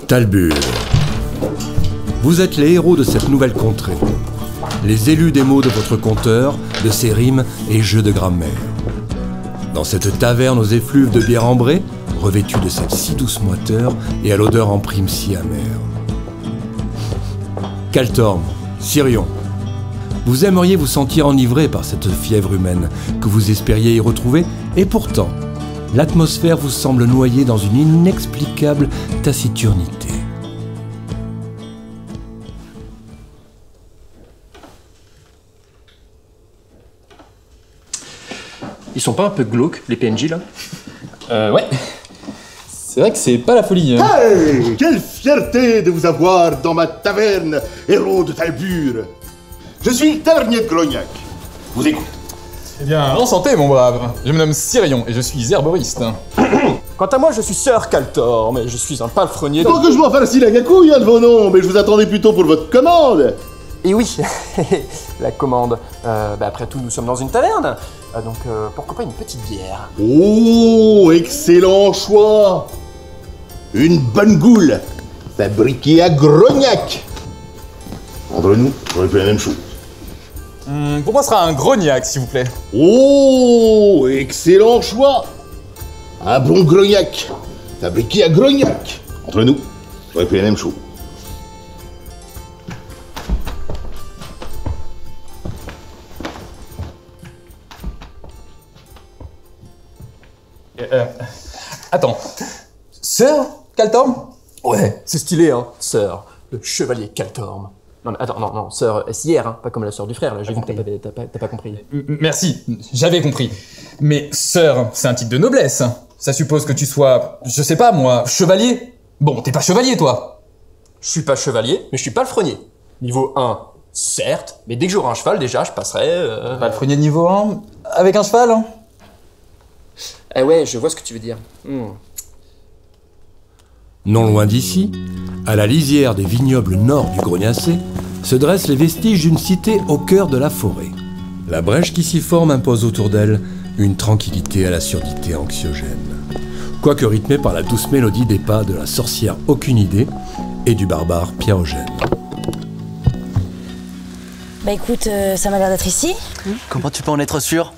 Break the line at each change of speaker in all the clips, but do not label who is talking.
Talbure. Vous êtes les héros de cette nouvelle contrée. Les élus des mots de votre conteur, de ses rimes et jeux de grammaire. Dans cette taverne aux effluves de bière ambrée, revêtue de cette si douce moiteur et à l'odeur en prime si amère. Kaltorm, Sirion, vous aimeriez vous sentir enivré par cette fièvre humaine que vous espériez y retrouver, et pourtant, l'atmosphère vous semble noyée dans une inexplicable taciturnité.
Ils sont pas un peu glauques, les PNJ, là?
Ouais. C'est vrai que c'est pas la folie.
Hey, quelle fierté de vous avoir dans ma taverne, héros de Talbure. Je suis le tavernier de Grognac. Vous écoute.
Eh bien, enchanté, mon brave. Je me nomme Sirion et je suis herboriste.
Quant à moi, je suis Sir Kaltor, mais je suis un palefrenier de...
Donc que je m'en farcie la gacouille, de vos noms, mais je vous attendais plutôt pour votre commande.
Et oui, la commande. Après tout, nous sommes dans une taverne, donc pourquoi pas une petite bière?
Oh, excellent choix. Une bonne goule, fabriquée à Grognac. Entre nous, j'aurais fait la même chose.
Pour moi, ce sera un grognac, s'il vous plaît.
Oh, excellent choix. Un bon Grognac, fabriqué à Grognac. Entre nous, j'aurais fait la même chose.
Attends. Sir Kaltorm?
Ouais, c'est stylé, hein, Sir, le chevalier Kaltorm. Non mais attends, non, Sir S.I.R., hein, pas comme la sœur du frère, là, j'ai vu que t'as pas compris.
Merci, j'avais compris. Mais Sir, c'est un titre de noblesse. Ça suppose que tu sois, je sais pas moi, chevalier? Bon, t'es pas chevalier, toi.
Je suis pas chevalier, mais je suis palefrenier. Niveau 1, certes, mais dès que j'aurai un cheval, déjà, je passerai...
Palefrenier de niveau 1, avec un cheval, hein?
Ah ouais, je vois ce que tu veux dire.
Non loin d'ici, à la lisière des vignobles nord du Grognacé, se dressent les vestiges d'une cité au cœur de la forêt. La brèche qui s'y forme impose autour d'elle une tranquillité à la surdité anxiogène, quoique rythmée par la douce mélodie des pas de la sorcière Aucune Idée et du barbare Pierre-Eugène.
Bah écoute, ça m'a l'air d'être ici.
Comment tu peux en être sûr?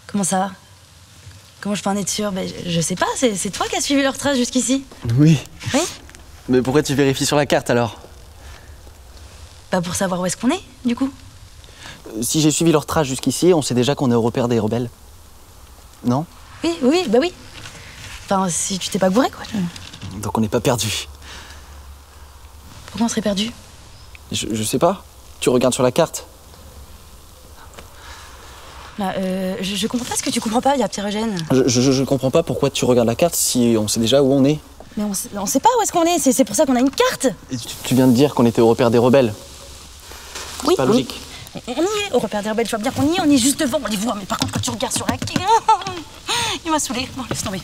Comment ça? Comment je peux en être sûre? Bah, je sais pas, c'est toi qui as suivi leur trace jusqu'ici.
Oui.
Oui?
Mais pourquoi tu vérifies sur la carte alors?
Bah pour savoir où est-ce qu'on est, du coup.
Si j'ai suivi leur trace jusqu'ici, on sait déjà qu'on est au repère des rebelles. Non?
Oui, bah oui. Enfin, si tu t'es pas gouré, quoi.
Donc on n'est pas perdu.
Pourquoi on serait perdu?
Je sais pas. Tu regardes sur la carte.
Bah, je comprends pas ce que tu comprends pas, il y a Pierre-Eugène.
Je comprends pas pourquoi tu regardes la carte si on sait déjà où on est.
Mais on sait pas où est-ce qu'on est, c'est pour ça qu'on a une carte.
Et tu viens de dire qu'on était au repère des rebelles.
Oui.
C'est pas logique.
On y est, au repère des rebelles, tu vois bien qu'on y est, on est juste devant, on les voit, mais par contre quand tu regardes sur la carte, il m'a saoulé. Bon, laisse tomber.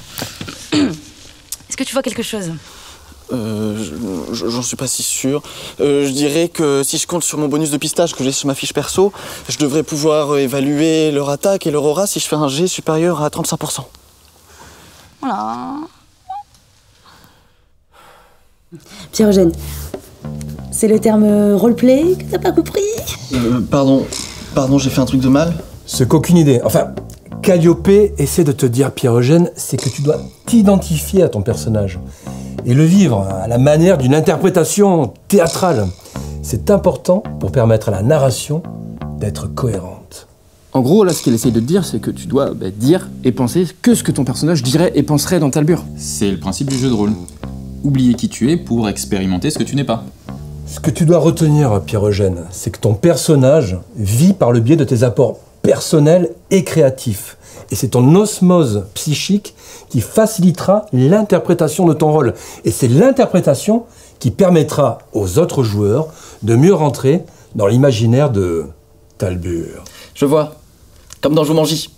Est-ce que tu vois quelque chose?
J'en suis pas si sûr. Je dirais que si je compte sur mon bonus de pistage que j'ai sur ma fiche perso, je devrais pouvoir évaluer leur attaque et leur aura si je fais un G supérieur à 35%.
Voilà. Pierre-Eugène, c'est le terme roleplay que t'as pas compris?
Pardon, j'ai fait un truc de mal?
Ce qu'Aucune Idée, enfin, Calliope essaie de te dire, Pierre-Eugène, c'est que tu dois t'identifier à ton personnage et le vivre à la manière d'une interprétation théâtrale. C'est important pour permettre à la narration d'être cohérente.
En gros, là, ce qu'elle essaye de te dire, c'est que tu dois dire et penser que ce que ton personnage dirait et penserait dans Talbure.
C'est le principe du jeu de rôle. Oublier qui tu es pour expérimenter ce que tu n'es pas.
Ce que tu dois retenir, Pierre-Eugène, c'est que ton personnage vit par le biais de tes apports personnels et créatifs. Et c'est ton osmose psychique qui facilitera l'interprétation de ton rôle. Et c'est l'interprétation qui permettra aux autres joueurs de mieux rentrer dans l'imaginaire de Talbure.
Je vois. Comme dans Jumanji.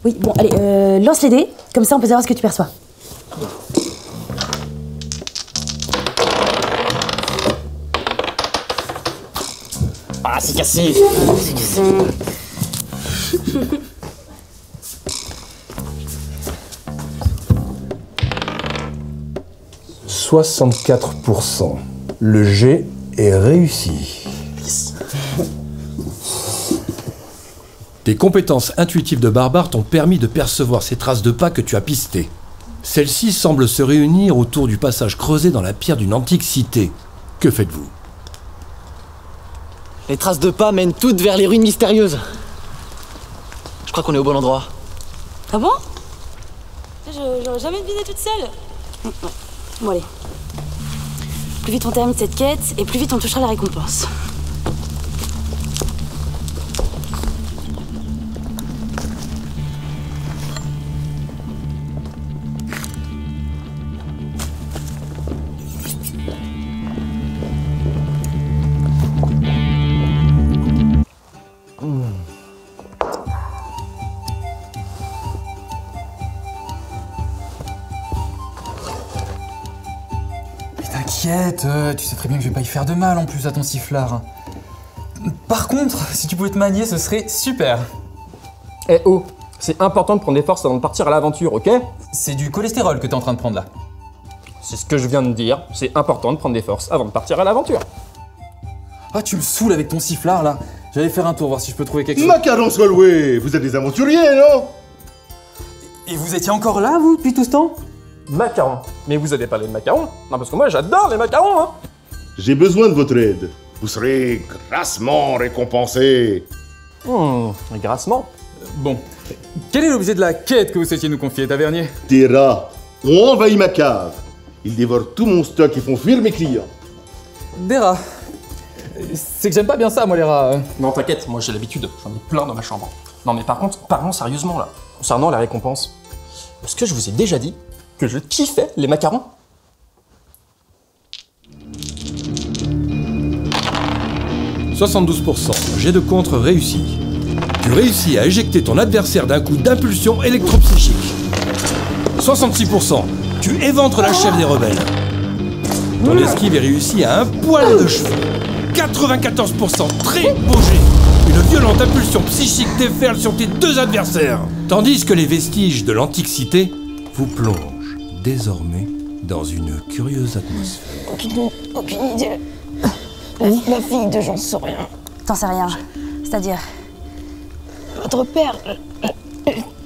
Oui, bon, allez, lance les dés, comme ça on peut savoir ce que tu perçois.
Ah, c'est cassé!
C'est cassé.
64%. Le jet est réussi. Tes compétences intuitives de barbare t'ont permis de percevoir ces traces de pas que tu as pistées. Celles-ci semblent se réunir autour du passage creusé dans la pierre d'une antique cité. Que faites-vous?
Les traces de pas mènent toutes vers les ruines mystérieuses. Je crois qu'on est au bon endroit.
Ah bon? J'aurais jamais deviné toute seule. Bon allez. Plus vite on termine cette quête, et plus vite on touchera la récompense.
T'inquiète, tu sais très bien que je vais pas y faire de mal en plus à ton sifflard. Par contre, si tu pouvais te manier, ce serait super.
Eh oh, c'est important de prendre des forces avant de partir à l'aventure, ok?
C'est du cholestérol que t'es en train de prendre là.
C'est ce que je viens de dire, c'est important de prendre des forces avant de partir à l'aventure.
Ah, tu me saoules avec ton sifflard là. J'allais faire un tour, voir si je peux trouver quelque chose.
Macaron Solway, vous êtes des aventuriers, non?
Et vous étiez encore là, vous, depuis tout ce temps?
Macarons. Mais vous avez parlé de macarons? Non, parce que moi j'adore les macarons, hein.
J'ai besoin de votre aide. Vous serez grassement récompensé.
Grassement.
Bon. Quel est l'objet de la quête que vous souhaitiez nous confier, tavernier?
Des rats ont envahi ma cave. Ils dévorent tout mon stock et font fuir mes clients.
Des rats. C'est que j'aime pas bien ça, moi, les rats.
Non, t'inquiète, moi j'ai l'habitude, j'en ai plein dans ma chambre. Non, mais par contre, parlons sérieusement là, concernant la récompense. Est-ce que je vous ai déjà dit que je kiffais les macarons?
« 72%. Jet de contre réussi. Tu réussis à éjecter ton adversaire d'un coup d'impulsion électropsychique. 66%. Tu éventres la chef des rebelles. Ton esquive est réussie à un poil de cheveux. 94%. Très beau jet. Une violente impulsion psychique déferle sur tes deux adversaires. Tandis que les vestiges de l'antique cité vous plongent désormais dans une curieuse atmosphère.
Aucune idée. La fille de j'en sais rien. T'en sais rien. C'est-à-dire? Votre père.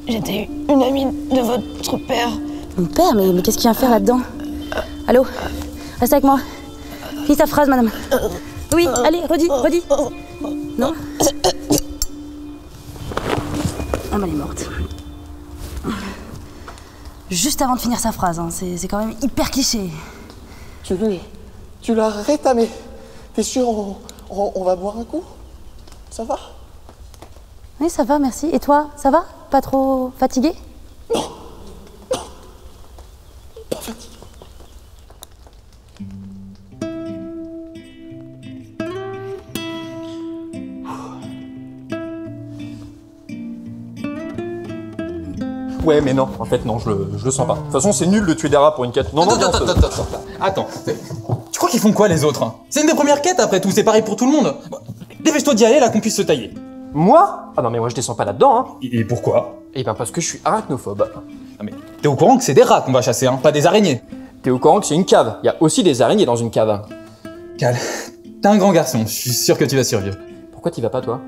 J'étais une amie de votre père. Mon père? Mais qu'est-ce qu'il vient faire là-dedans? Allô? Reste avec moi. Finis ta phrase, madame. Oui, allez, redis. Non? Ah bah elle est morte. Juste avant de finir sa phrase, hein. C'est quand même hyper cliché.
Tu l'as rétamé. T'es sûr, on va boire un coup? Ça va?
Oui, ça va, merci. Et toi, ça va? Pas trop fatigué?
Non. Pas fatigué.
Ouais, mais non, en fait, non, je le sens pas. De toute façon, c'est nul de tuer des rats pour une quête. Non,
Attends. Tu crois qu'ils font quoi, les autres? C'est une des premières quêtes, après tout, c'est pareil pour tout le monde. Dépêche-toi d'y aller, là, qu'on puisse se tailler.
Moi? Ah non, mais moi, je descends pas là-dedans, hein.
Et pourquoi?
Eh ben, parce que je suis arachnophobe.
Ah mais t'es au courant que c'est des rats qu'on va chasser, hein, pas des araignées?
T'es au courant que c'est une cave? Il y a aussi des araignées dans une cave.
Cal, t'es un grand garçon, je suis sûr que tu vas survivre.
Pourquoi t'y vas pas, toi?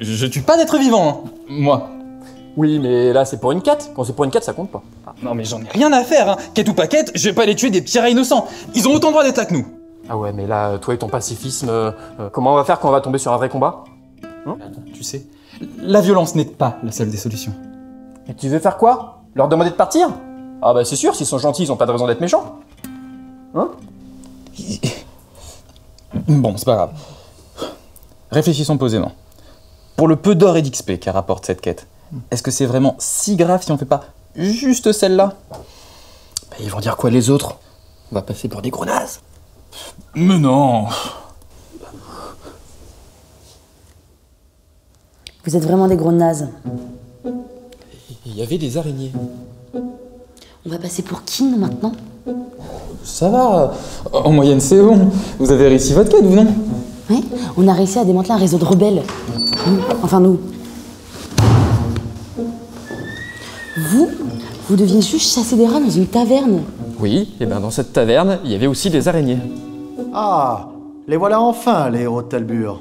Je tue pas d'être vivant, hein, moi.
Oui, mais là, c'est pour une quête. Quand c'est pour une quête, ça compte pas.
Non mais j'en ai rien à faire, hein. Quête ou pas quête, je vais pas aller tuer des petits rats innocents. Ils ont autant droit d'être là que nous.
Ah ouais, mais là, toi et ton pacifisme, comment on va faire quand on va tomber sur un vrai combat?
Tu sais, la violence n'est pas la seule des solutions.
Et tu veux faire quoi? Leur demander de partir? Ah bah c'est sûr, s'ils sont gentils, ils ont pas de raison d'être méchants. Hein?
Bon, c'est pas grave. Réfléchissons posément. Pour le peu d'or et d'XP qu'a rapporte cette quête, est-ce que c'est vraiment si grave si on fait pas juste celle-là?
Bah, ils vont dire quoi les autres? On va passer pour des gros nazes.
Mais non.
Vous êtes vraiment des gros nazes.
Il y avait des araignées.
On va passer pour qui, nous, maintenant?
Ça va. En moyenne, c'est bon. Vous avez réussi votre quête, vous, non?
Oui, on a réussi à démanteler un réseau de rebelles. Enfin, nous. Vous deviez juste chasser des rats dans une taverne.
Oui, et bien dans cette taverne, il y avait aussi des araignées.
Ah, les voilà enfin, les héros de Talbur.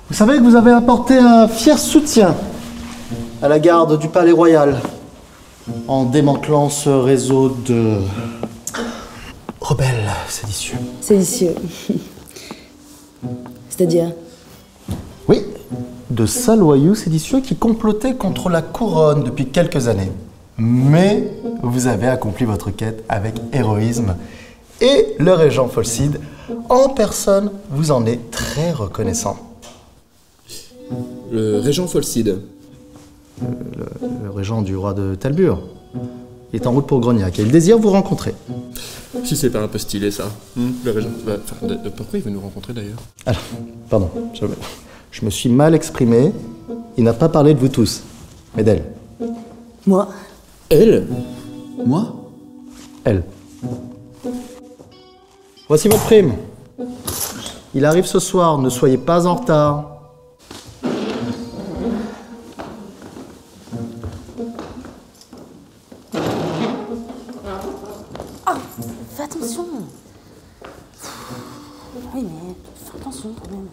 Vous savez que vous avez apporté un fier soutien à la garde du Palais Royal en démantelant ce réseau de rebelles séditieux.
Séditieux. C'est-à-dire?
Oui, de saloyaux séditieux qui complotaient contre la couronne depuis quelques années. Mais vous avez accompli votre quête avec héroïsme et le régent Folcide, en personne, vous en est très reconnaissant.
Le régent Folcide.
Le régent du roi de Talbur. Il est en route pour Grognac et il désire vous rencontrer.
Si c'est pas un peu stylé ça, le régent. Pourquoi il veut nous rencontrer d'ailleurs?
Alors, pardon, je me suis mal exprimé. Il n'a pas parlé de vous tous, mais d'elle.
Moi?
Elle?
Moi?
Elle. Voici votre prime. Il arrive ce soir, ne soyez pas en retard.
Fais attention. Oui, mais fais attention quand même.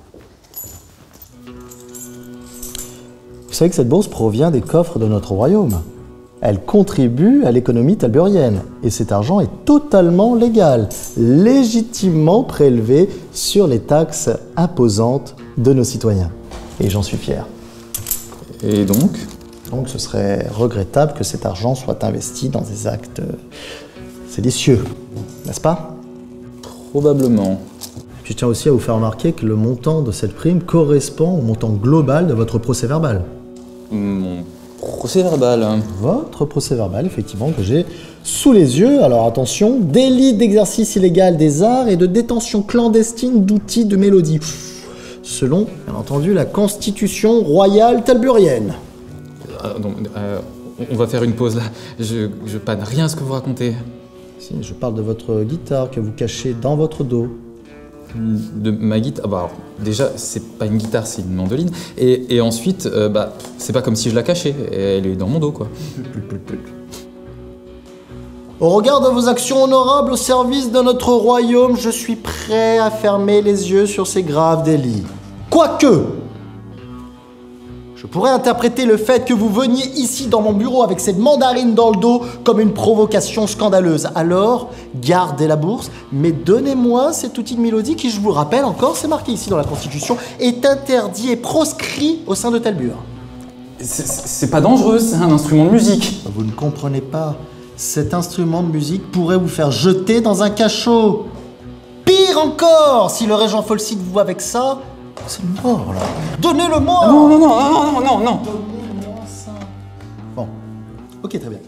Vous savez que cette bourse provient des coffres de notre royaume. Elle contribue à l'économie talburienne. Et cet argent est totalement légal, légitimement prélevé sur les taxes imposantes de nos citoyens. Et j'en suis fier.
Et donc?
Donc ce serait regrettable que cet argent soit investi dans des actes séditieux, n'est-ce pas?
Probablement.
Je tiens aussi à vous faire remarquer que le montant de cette prime correspond au montant global de votre procès-verbal.
Mon procès-verbal.
Votre procès-verbal, effectivement, que j'ai sous les yeux. Alors attention, délit d'exercice illégal des arts et de détention clandestine d'outils de mélodie. Selon, bien entendu, la constitution royale talburienne.
On va faire une pause là. Je panne rien à ce que vous racontez.
Si, je parle de votre guitare que vous cachez dans votre dos.
De ma guitare? Alors, déjà, c'est pas une guitare, c'est une mandoline. Et ensuite, c'est pas comme si je la cachais. Elle est dans mon dos, quoi.
Au regard de vos actions honorables au service de notre royaume, je suis prêt à fermer les yeux sur ces graves délits. Quoique, je pourrais interpréter le fait que vous veniez ici dans mon bureau avec cette mandarine dans le dos comme une provocation scandaleuse. Alors, gardez la bourse, mais donnez-moi cet outil de mélodie qui, je vous le rappelle encore, c'est marqué ici dans la Constitution, est interdit et proscrit au sein de Talbur.
C'est pas dangereux, c'est un instrument de musique.
Vous ne comprenez pas. Cet instrument de musique pourrait vous faire jeter dans un cachot. Pire encore, si le régent Folcide vous voit avec ça, c'est mort là. Donnez-le-moi.
Non.
Donnez-moi ça. Bon, ok, très bien.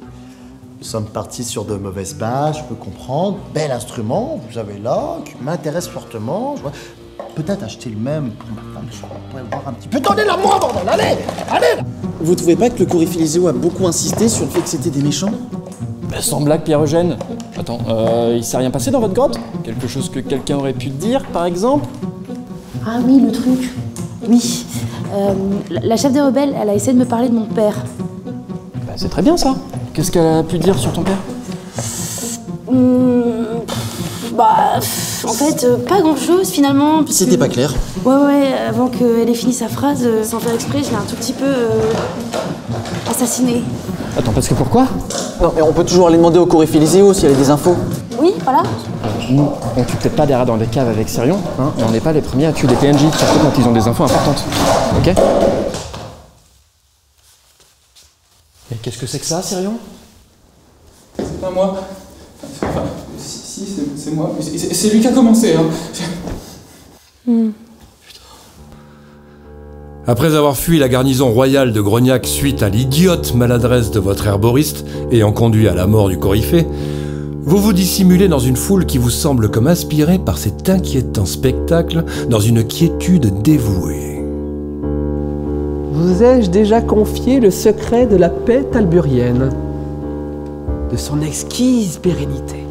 Nous sommes partis sur de mauvaises bases, je peux comprendre. Bel instrument, vous avez là, qui m'intéresse fortement. Peut-être acheter le même pour ma femme, je pourrais voir un petit peu. Donnez-le-moi, bordel, allez.
Vous trouvez pas que le Coryphélisio a beaucoup insisté sur le fait que c'était des méchants?
Sans blague, Pierre-Eugène. Attends, il s'est rien passé dans votre grotte? Quelque chose que quelqu'un aurait pu dire, par exemple?
Ah oui, le truc. Oui. La chef des rebelles, elle a essayé de me parler de mon père.
Bah, c'est très bien ça. Qu'est-ce qu'elle a pu dire sur ton père?
En fait, pas grand-chose finalement.
C'était pas clair.
Ouais, avant qu'elle ait fini sa phrase, sans faire exprès, je l'ai un tout petit peu assassinée.
Attends, parce que pourquoi?
Non, mais on peut toujours aller demander au Coryphélisio si elle a des infos.
Oui, voilà.
Nous, on tue peut-être pas derrière dans des caves avec Sirion, hein, mais on n'est pas les premiers à tuer des PNJ, surtout quand ils ont des infos importantes. Ok? Et qu'est-ce que c'est que ça, Sirion?
C'est pas moi. Enfin, si, c'est moi. C'est lui qui a commencé, hein.
Après avoir fui la garnison royale de Grognac suite à l'idiote maladresse de votre herboriste ayant conduit à la mort du coryphée, vous vous dissimulez dans une foule qui vous semble comme inspirée par cet inquiétant spectacle dans une quiétude dévouée.
Vous ai-je déjà confié le secret de la paix talburienne, de son exquise pérennité,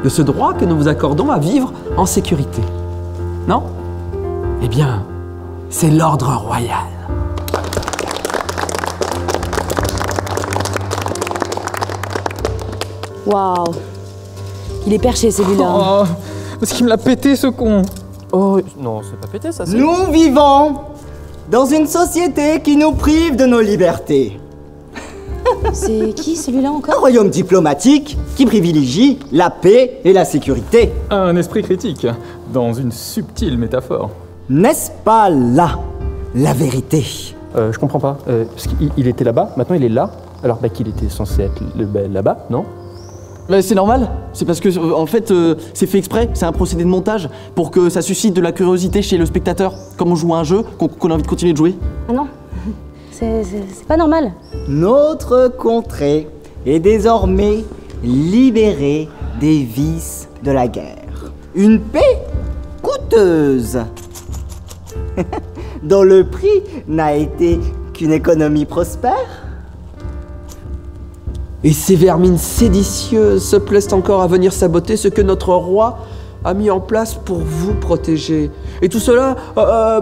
de ce droit que nous vous accordons à vivre en sécurité? Non? Eh bien, c'est l'ordre royal.
Waouh. Il est perché celui-là.
Oh, parce qu'il me l'a pété ce con.
Oh, non, c'est pas pété ça, c'est...
Nous vivons dans une société qui nous prive de nos libertés.
C'est qui celui-là
Un
encore?
royaume diplomatique qui privilégie la paix et la sécurité.
Un esprit critique, dans une subtile métaphore.
N'est-ce pas là la vérité?
Je comprends pas. Parce qu'il était là-bas, maintenant il est là. Alors qu'il était censé être là-bas, non?
Bah, c'est normal, c'est parce que en fait c'est fait exprès, c'est un procédé de montage pour que ça suscite de la curiosité chez le spectateur, comme on joue à un jeu, qu'on a envie de continuer de jouer.
Ah non, c'est pas normal.
Notre contrée est désormais libérée des vices de la guerre. Une paix coûteuse, dont le prix n'a été qu'une économie prospère.
Et ces vermines séditieuses se plaisent encore à venir saboter ce que notre roi a mis en place pour vous protéger. Et tout cela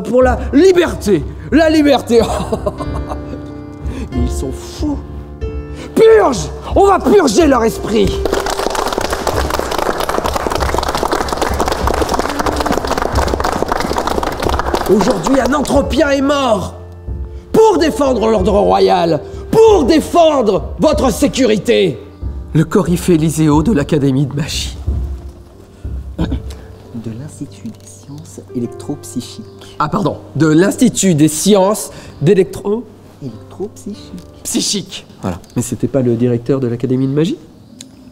pour la liberté. La liberté. Mais ils sont fous. Purge! On va purger leur esprit. Aujourd'hui, un Entropien est mort pour défendre l'ordre royal, pour défendre votre sécurité. Le Coryphée Élyséo de l'Académie de magie.
De l'Institut des sciences électropsychiques.
Ah pardon, de l'Institut des sciences d'électro...
Électropsychiques.
Psychique. Voilà. Mais c'était pas le directeur de l'Académie de magie?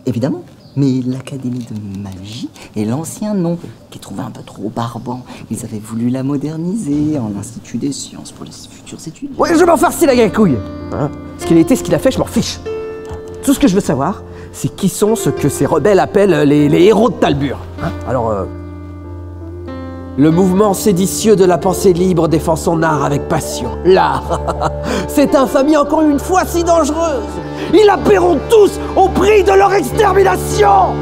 Évidemment. Mais l'Académie de magie est l'ancien nom, qui est trouvé un peu trop barbant. Ils avaient voulu la moderniser en Institut des sciences pour les futurs étudiants.
Ouais, je m'en farcis la grecouille. Hein, ce qu'il a été, ce qu'il a fait, je m'en fiche. Tout ce que je veux savoir, c'est qui sont ce que ces rebelles appellent les héros de Talbur. Hein, alors, le mouvement séditieux de la pensée libre défend son art avec passion. L'art, cette infamie encore une fois si dangereuse, ils la paieront tous au prix de leur extermination.